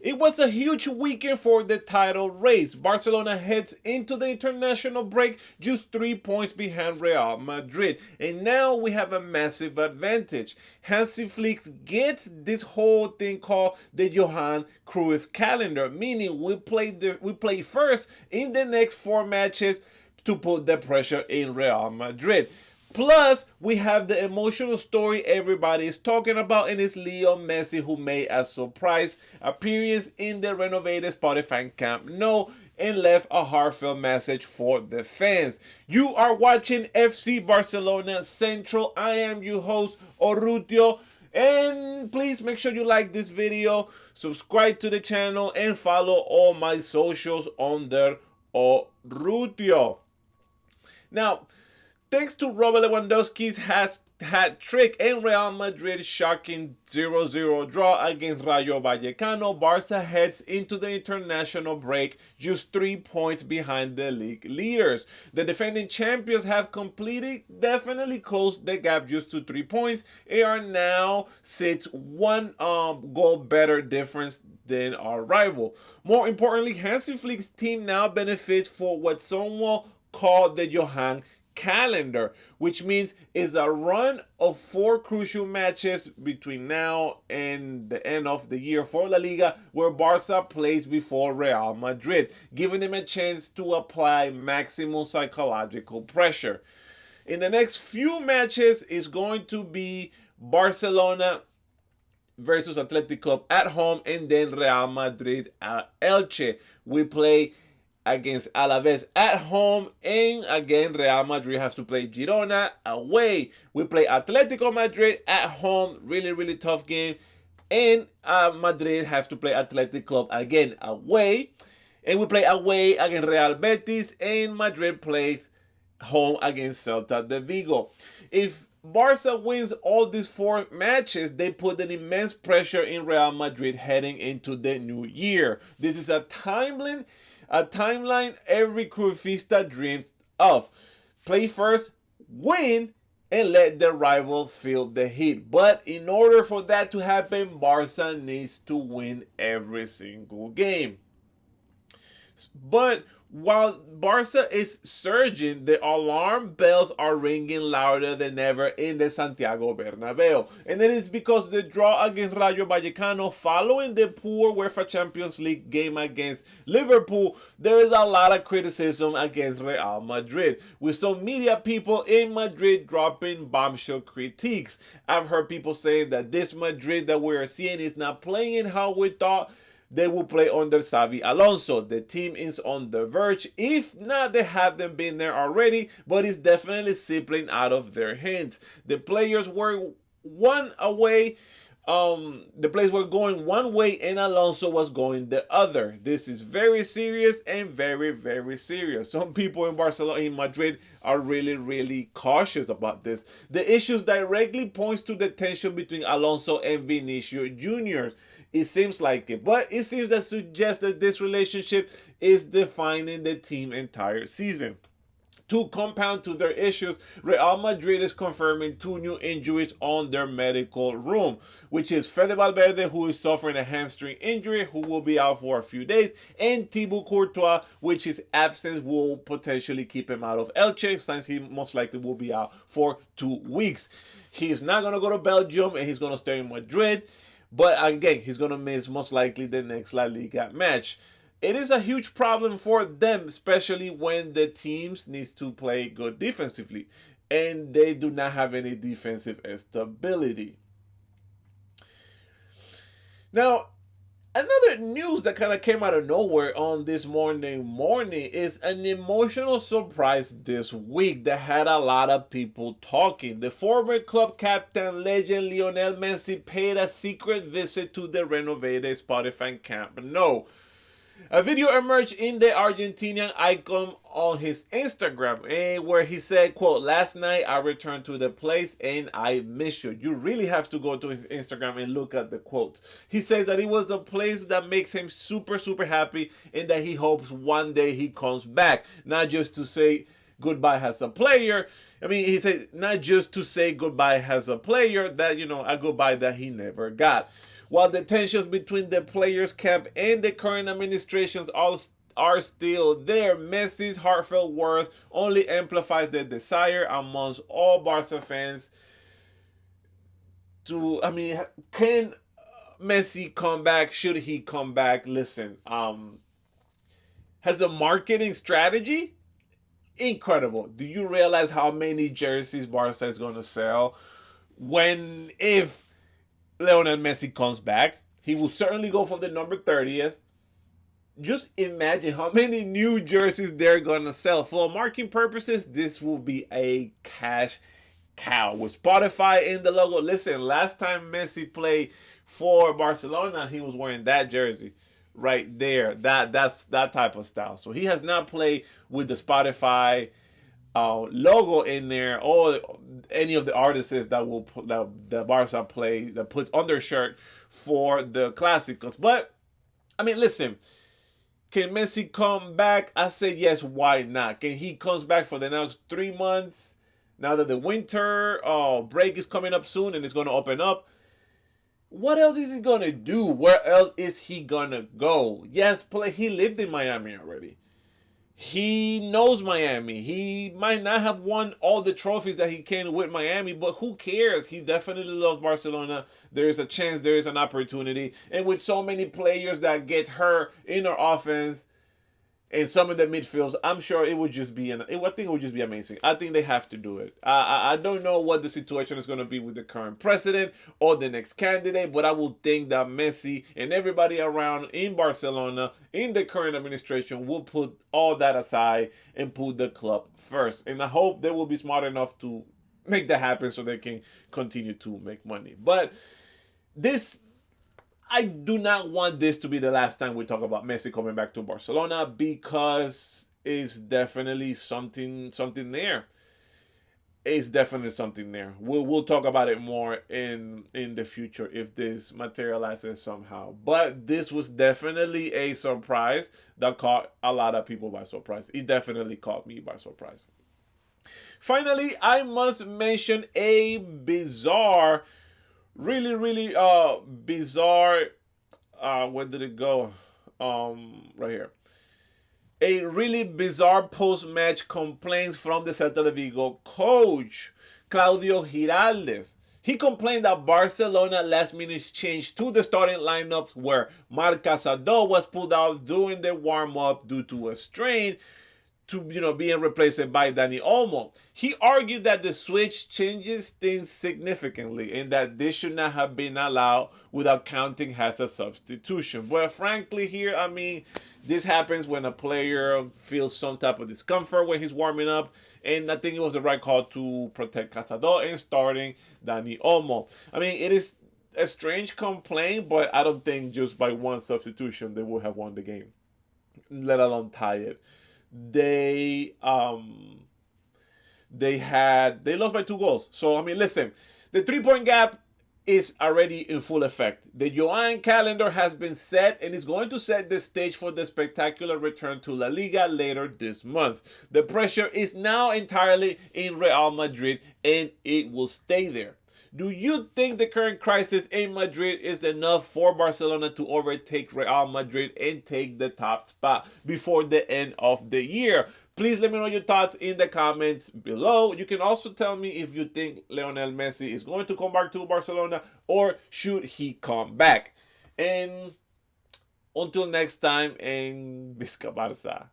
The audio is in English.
It was a huge weekend for the title race. Barcelona heads into the international break just 3 points behind Real Madrid. And now we have a massive advantage. Hansi Flick gets this whole thing called the Johan Cruyff calendar, meaning we play first in the next 4 matches to put the pressure in Real Madrid. Plus, we have the emotional story everybody is talking about, and it's Leo Messi, who made a surprise appearance in the renovated Spotify Camp Nou and left a heartfelt message for the fans. You are watching FC Barcelona Central. I am your host, Orrutio. And please make sure you like this video, subscribe to the channel, and follow all my socials under Orrutio. Now, thanks to Robert Lewandowski's hat trick and Real Madrid's shocking 0-0 draw against Rayo Vallecano, Barca heads into the international break just 3 points behind the league leaders. The defending champions have definitely closed the gap just to 3 points and are now sits one goal better difference than our rival. More importantly, Hansi Flick's team now benefits for what someone called the Johan calendar, which means is a run of 4 crucial matches between now and the end of the year for La Liga, where Barca plays before Real Madrid, giving them a chance to apply maximum psychological pressure. In the next few matches is going to be Barcelona versus Athletic Club at home, and then Real Madrid at Elche. We play against Alaves at home, and again Real Madrid has to play Girona away. We play Atletico Madrid at home, really tough game, and Madrid has to play Athletic Club again away, and we play away against Real Betis, and Madrid plays home against Celta de Vigo. If Barca wins all these 4 matches, they put an immense pressure in Real Madrid heading into the new year. This is a timeline every Cruyffista dreams of. Play first, win, and let the rival feel the heat. But in order for that to happen, Barca needs to win every single game. But while Barca is surging, the alarm bells are ringing louder than ever in the Santiago Bernabeu. And it is because the draw against Rayo Vallecano following the poor UEFA Champions League game against Liverpool, there is a lot of criticism against Real Madrid, with some media people in Madrid dropping bombshell critiques. I've heard people saying that this Madrid that we are seeing is not playing how we thought they will play under Xavi Alonso. The team is on the verge. If not, they haven't been there already, but it's definitely slipping out of their hands. The players were one away. The players were going one way and Alonso was going the other. This is very serious and very serious. Some people in Barcelona, in Madrid, are really cautious about this. The issues directly points to the tension between Alonso and Vinicius Jr. It seems like it, but it seems that suggests that this relationship is defining the team entire season. To compound to their issues, Real Madrid is confirming 2 new injuries on their medical room, which is Fede Valverde, who is suffering a hamstring injury, who will be out for a few days, and Thibaut Courtois, which his absence will potentially keep him out of Elche, since he most likely will be out for 2 weeks. He's not going to go to Belgium, and he's going to stay in Madrid. But again, he's going to miss most likely the next La Liga match. It is a huge problem for them, especially when the teams needs to play good defensively. And they do not have any defensive stability. Now, another news that kind of came out of nowhere on this morning is an emotional surprise this week that had a lot of people talking. The former club captain legend Lionel Messi paid a secret visit to the renovated Spotify Camp Nou. A video emerged in the Argentinian icon on his Instagram, where he said, quote, "Last night I returned to the place and I miss you." You really have to go to his Instagram and look at the quote. He says that it was a place that makes him super happy and that he hopes one day he comes back. Not just to say goodbye as a player. I mean, he said not just to say goodbye as a player, that, a goodbye that he never got. While the tensions between the players' camp and the current administrations are still there, Messi's heartfelt words only amplifies the desire amongst all Barca fans to, I mean, can Messi come back? Should he come back? Listen, has a marketing strategy incredible. Do you realize how many jerseys Barca is going to sell when, if Lionel Messi comes back? He will certainly go for the number 30th. Just imagine how many new jerseys they're going to sell. For marketing purposes, this will be a cash cow. With Spotify in the logo. Listen, last time Messi played for Barcelona, he was wearing that jersey right there. That's that type of style. So he has not played with the Spotify logo in there, or any of the artists that Barca play that puts on their shirt for the Clásicos. But I mean, listen, can Messi come back? I say yes. Why not? Can he comes back for the next 3 months? Now that the winter break is coming up soon and it's going to open up, what else is he going to do? Where else is he going to go? Yes, play. He lived in Miami already. He knows Miami. He might not have won all the trophies that he can with Miami, but who cares? He definitely loves Barcelona. There is a chance, there is an opportunity. And with so many players that get hurt in our offense and some of the midfields, I'm sure it would just be I think it would just be amazing. I think they have to do it. I don't know what the situation is going to be with the current president or the next candidate, but I will think that Messi and everybody around in Barcelona, in the current administration, will put all that aside and put the club first. And I hope they will be smart enough to make that happen so they can continue to make money. But I do not want this to be the last time we talk about Messi coming back to Barcelona, because it's definitely something there. It's definitely something there. We'll talk about it more in the future if this materializes somehow. But this was definitely a surprise that caught a lot of people by surprise. It definitely caught me by surprise. Finally, I must mention a bizarre, really bizarre, where did it go? Right here. A really bizarre post-match complaints from the Celta de Vigo coach, Claudio Giraldes. He complained that Barcelona last-minute change to the starting lineups where Marc Casado was pulled out during the warm-up due to a strain, to being replaced by Dani Olmo. He argued that the switch changes things significantly and that this should not have been allowed without counting as a substitution. But frankly here, I mean, this happens when a player feels some type of discomfort when he's warming up, and I think it was the right call to protect Casado and starting Dani Olmo. I mean, it is a strange complaint, but I don't think just by one substitution they would have won the game, let alone tie it. They lost by 2 goals. So I mean, listen, the 3-point gap is already in full effect. The Joan calendar has been set and is going to set the stage for the spectacular return to La Liga later this month. The pressure is now entirely in Real Madrid, and it will stay there. Do you think the current crisis in Madrid is enough for Barcelona to overtake Real Madrid and take the top spot before the end of the year? Please let me know your thoughts in the comments below. You can also tell me if you think Lionel Messi is going to come back to Barcelona, or should he come back. And until next time, and Visca Barça.